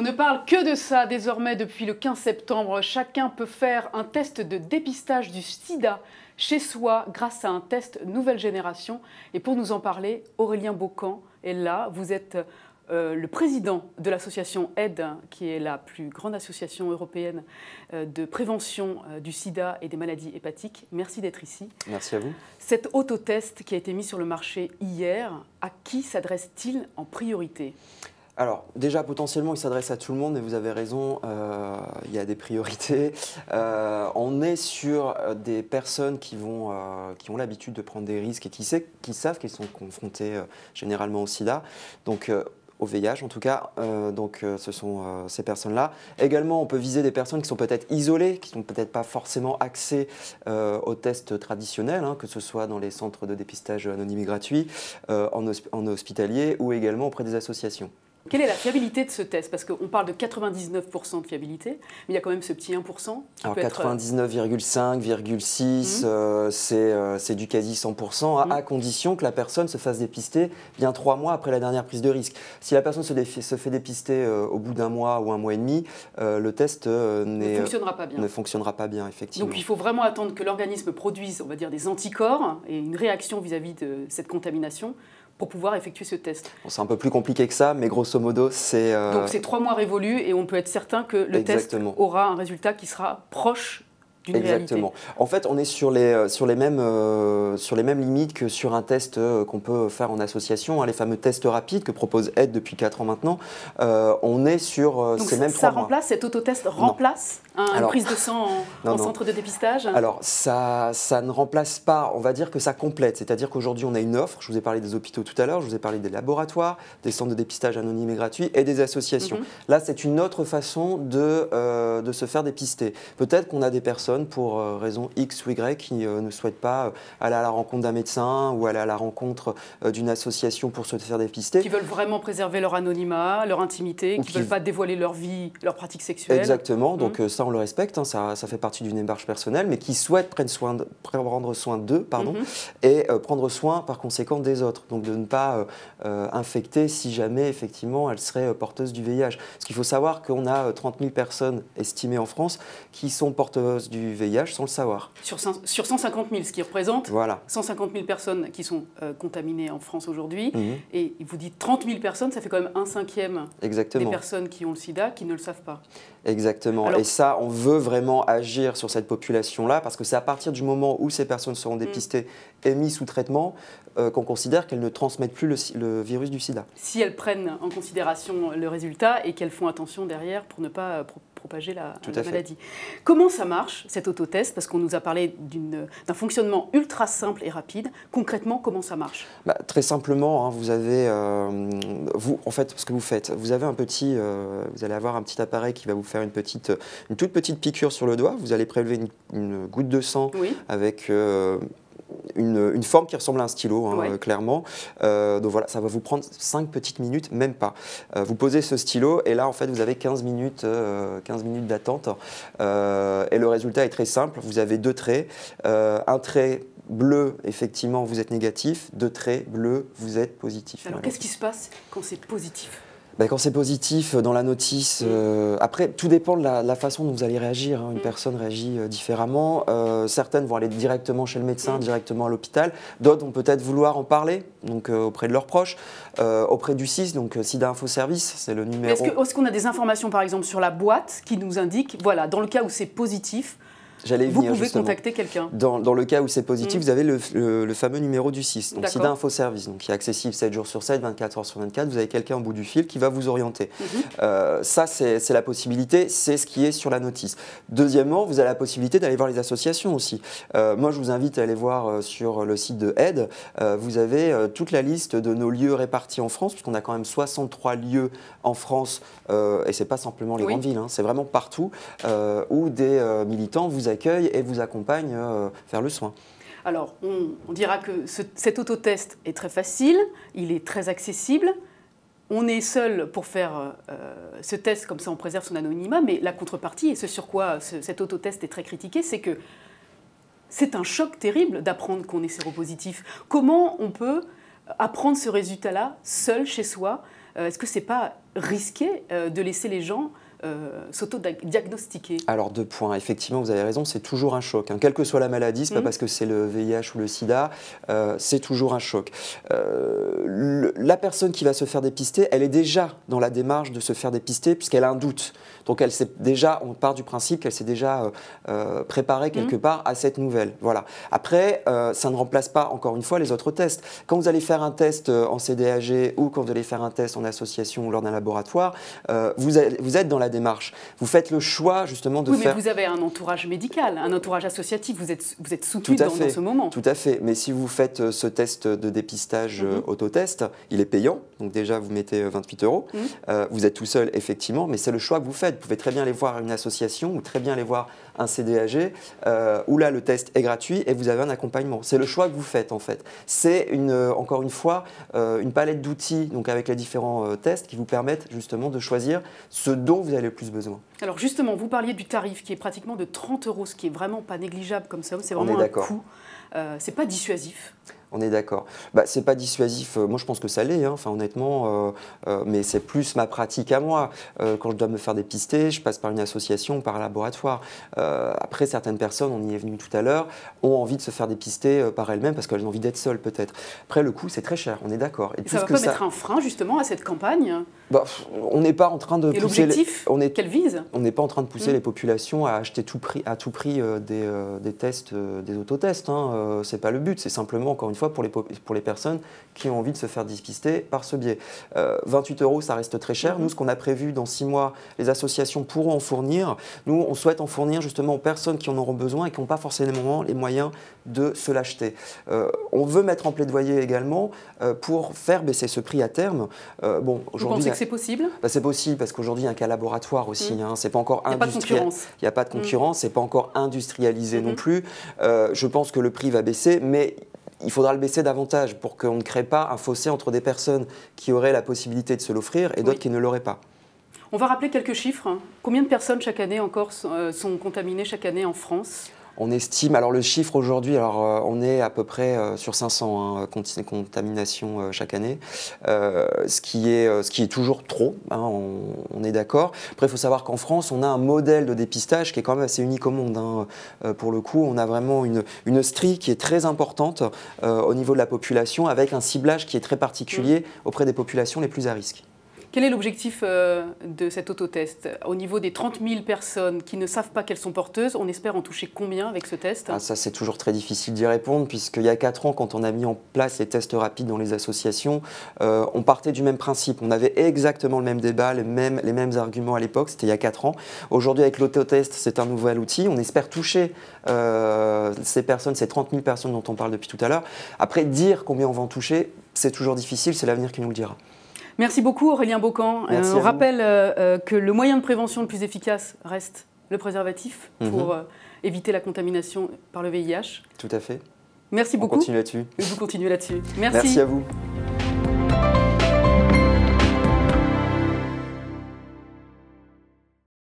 On ne parle que de ça désormais depuis le 15 septembre. Chacun peut faire un test de dépistage du sida chez soi grâce à un test nouvelle génération. Et pour nous en parler, Aurélien Baucan est là. Vous êtes le président de l'association AID, qui est la plus grande association européenne de prévention du sida et des maladies hépatiques. Merci d'être ici. Merci à vous. Cet autotest qui a été mis sur le marché hier, à qui s'adresse-t-il en priorité ? Alors, déjà, potentiellement, il s'adresse à tout le monde, mais vous avez raison, il y a des priorités. On est sur des personnes qui ont l'habitude de prendre des risques et qui savent qu'ils sont confrontés généralement au sida, donc au VIH en tout cas. Ce sont ces personnes-là. Également, on peut viser des personnes qui sont peut-être isolées, qui n'ont peut-être pas forcément accès aux tests traditionnels, que ce soit dans les centres de dépistage anonyme et gratuit, en hospitalier ou également auprès des associations. Quelle est la fiabilité de ce test? Parce qu'on parle de 99% de fiabilité, mais il y a quand même ce petit 1%. Alors 99,5,6, c'est du quasi 100%, à condition que la personne se fasse dépister bien 3 mois après la dernière prise de risque. Si la personne se fait dépister au bout d'un mois ou un mois et demi, le test ne fonctionnera pas bien, effectivement. Donc il faut vraiment attendre que l'organisme produise, on va dire, des anticorps et une réaction vis-à-vis de cette contamination pour pouvoir effectuer ce test. Bon, c'est un peu plus compliqué que ça, mais grosso modo, c'est... Donc c'est 3 mois révolus et on peut être certain que le test aura un résultat qui sera proche d'une réalité. Exactement. En fait, on est sur les mêmes limites que sur un test qu'on peut faire en association, les fameux tests rapides que propose AID depuis 4 ans maintenant. On est sur ces mêmes 3 mois. Cet autotest remplace une prise de sang en centre de dépistage? Alors, ça ne remplace pas, on va dire que ça complète. C'est-à-dire qu'aujourd'hui, on a une offre. Je vous ai parlé des hôpitaux tout à l'heure, je vous ai parlé des laboratoires, des centres de dépistage anonymes et gratuits et des associations. Là, c'est une autre façon de se faire dépister. Peut-être qu'on a des personnes pour raison X ou Y qui ne souhaitent pas aller à la rencontre d'un médecin ou aller à la rencontre d'une association pour se faire dépister. Qui veulent vraiment préserver leur anonymat, leur intimité, qui ne veulent pas dévoiler leur vie, leur pratique sexuelle. Exactement, donc ça on le respecte, ça fait partie d'une démarche personnelle, mais qui souhaitent prendre soin d'eux et prendre soin par conséquent des autres. Donc de ne pas infecter si jamais effectivement elles seraient porteuses du VIH. Parce qu'il faut savoir qu'on a 30 000 personnes estimées en France qui sont porteuses du VIH sans le savoir. Sur 150 000, ce qui représente 150 000 personnes qui sont contaminées en France aujourd'hui. Et vous dites 30 000 personnes, ça fait quand même 1/5 des personnes qui ont le sida qui ne le savent pas. Exactement. Alors, et ça, on veut vraiment agir sur cette population-là parce que c'est à partir du moment où ces personnes seront dépistées et mises sous traitement qu'on considère qu'elles ne transmettent plus le virus du sida. Si elles prennent en considération le résultat et qu'elles font attention derrière pour ne pas propager la maladie. Comment ça marche, cet autotest? Parce qu'on nous a parlé d'un fonctionnement ultra simple et rapide. Concrètement, comment ça marche? Très simplement, vous avez, en fait, ce que vous faites, vous avez vous allez avoir un petit appareil qui va vous faire une toute petite piqûre sur le doigt. Vous allez prélever une goutte de sang avec une forme qui ressemble à un stylo, clairement. Donc voilà, ça va vous prendre 5 petites minutes, même pas. Vous posez ce stylo et là, en fait, vous avez 15 minutes d'attente. Et le résultat est très simple. Vous avez 2 traits. Un trait bleu, effectivement, vous êtes négatif. 2 traits bleus, vous êtes positif. Alors, qu'est-ce qui se passe quand c'est positif ? Quand c'est positif, dans la notice, après, tout dépend de la façon dont vous allez réagir. Une personne réagit différemment. Certaines vont aller directement chez le médecin, directement à l'hôpital. D'autres vont peut-être vouloir en parler, donc auprès de leurs proches, auprès du SIS, donc SIDA Info Service, c'est le numéro. Est-ce qu'on a des informations, par exemple, sur la boîte qui nous indique, voilà, dans le cas où c'est positif, vous pouvez contacter quelqu'un. Dans le cas où c'est positif, vous avez le fameux numéro du SIS, donc SIDA Info Service, donc qui est accessible 7 jours sur 7, 24 heures sur 24. Vous avez quelqu'un au bout du fil qui va vous orienter. Ça, c'est la possibilité, c'est ce qui est sur la notice. Deuxièmement, vous avez la possibilité d'aller voir les associations aussi. Moi, je vous invite à aller voir sur le site de AID. Vous avez toute la liste de nos lieux répartis en France, puisqu'on a quand même 63 lieux en France, et ce n'est pas simplement les grandes villes, c'est vraiment partout, où des militants vous accueille et vous accompagne vers le soin. Alors, on dira que cet autotest est très facile, il est très accessible. On est seul pour faire ce test, comme ça on préserve son anonymat, mais la contrepartie, et ce sur quoi cet autotest est très critiqué, c'est que c'est un choc terrible d'apprendre qu'on est séropositif. Comment on peut apprendre ce résultat-là seul chez soi est-ce que ce n'est pas risqué de laisser les gens s'auto-diagnostiquer? Alors 2 points, effectivement vous avez raison, c'est toujours un choc. Hein. Quelle que soit la maladie, ce n'est pas parce que c'est le VIH ou le sida, c'est toujours un choc. La personne qui va se faire dépister, elle est déjà dans la démarche de se faire dépister puisqu'elle a un doute. Donc elle s'est déjà, on part du principe qu'elle s'est déjà préparée quelque part à cette nouvelle. Voilà. Après, ça ne remplace pas encore une fois les autres tests. Quand vous allez faire un test en CDAG ou quand vous allez faire un test en association ou lors d'un laboratoire, vous êtes dans la démarche. Vous faites le choix justement de faire... Oui, mais vous avez un entourage médical, un entourage associatif, vous êtes soutenu dans ce moment. Tout à fait, mais si vous faites ce test de dépistage autotest, il est payant, donc déjà vous mettez 28 €. Vous êtes tout seul effectivement, mais c'est le choix que vous faites. Vous pouvez très bien aller voir une association ou très bien aller voir un CDAG, où là le test est gratuit et vous avez un accompagnement. C'est le choix que vous faites en fait. C'est encore une fois une palette d'outils donc avec les différents tests qui vous permettent justement de choisir ce dont vous avez le plus besoin. Alors justement, vous parliez du tarif qui est pratiquement de 30 €, ce qui est vraiment pas négligeable comme ça, c'est vraiment un coût. C'est pas dissuasif. On est d'accord. C'est pas dissuasif. Moi, je pense que ça l'est. Hein. Enfin, honnêtement, mais c'est plus ma pratique à moi. Quand je dois me faire dépister, je passe par une association ou par un laboratoire. Après, certaines personnes, on y est venu tout à l'heure, ont envie de se faire dépister par elles-mêmes parce qu'elles ont envie d'être seules, peut-être. Après, le coût, c'est très cher. On est d'accord. Et ça va pas mettre un frein justement à cette campagne? On n'est pas en train de pousser. L'objectif qu'elle vise. On n'est pas en train de pousser les populations à acheter à tout prix des tests, des autotests. Hein. C'est pas le but. C'est simplement, encore une fois, pour les personnes qui ont envie de se faire dépister par ce biais. 28 €, ça reste très cher. Nous, ce qu'on a prévu dans 6 mois, les associations pourront en fournir. Nous, on souhaite en fournir justement aux personnes qui en auront besoin et qui n'ont pas forcément les moyens de se l'acheter. On veut mettre en plaidoyer également pour faire baisser ce prix à terme. Vous pensez que c'est possible? C'est possible parce qu'aujourd'hui, il y a un cas laboratoire aussi. Hein. C'est pas encore industrialisé. Il n'y a pas de concurrence. C'est pas encore industrialisé non plus. Je pense que le prix va baisser, mais il faudra le baisser davantage pour qu'on ne crée pas un fossé entre des personnes qui auraient la possibilité de se l'offrir et d'autres qui ne l'auraient pas. On va rappeler quelques chiffres. Combien de personnes chaque année encore sont contaminées chaque année en France? On estime, alors le chiffre aujourd'hui, on est à peu près sur 500 contaminations chaque année, ce qui est toujours trop, hein, on est d'accord. Après, il faut savoir qu'en France, on a un modèle de dépistage qui est quand même assez unique au monde. Hein. Pour le coup, on a vraiment une strie qui est très importante au niveau de la population, avec un ciblage qui est très particulier auprès des populations les plus à risque. Quel est l'objectif de cet autotest? Au niveau des 30 000 personnes qui ne savent pas qu'elles sont porteuses, on espère en toucher combien avec ce test? Ça, c'est toujours très difficile d'y répondre, puisqu'il y a 4 ans, quand on a mis en place les tests rapides dans les associations, on partait du même principe. On avait exactement le même débat, les mêmes arguments à l'époque, c'était il y a 4 ans. Aujourd'hui, avec l'autotest, c'est un nouvel outil. On espère toucher ces personnes, ces 30 000 personnes dont on parle depuis tout à l'heure. Après, dire combien on va en toucher, c'est toujours difficile, c'est l'avenir qui nous le dira. Merci beaucoup Aurélien Baucan. On rappelle que le moyen de prévention le plus efficace reste le préservatif pour éviter la contamination par le VIH. Tout à fait. Merci beaucoup. On continue là-dessus. Vous continuez là-dessus. Merci à vous.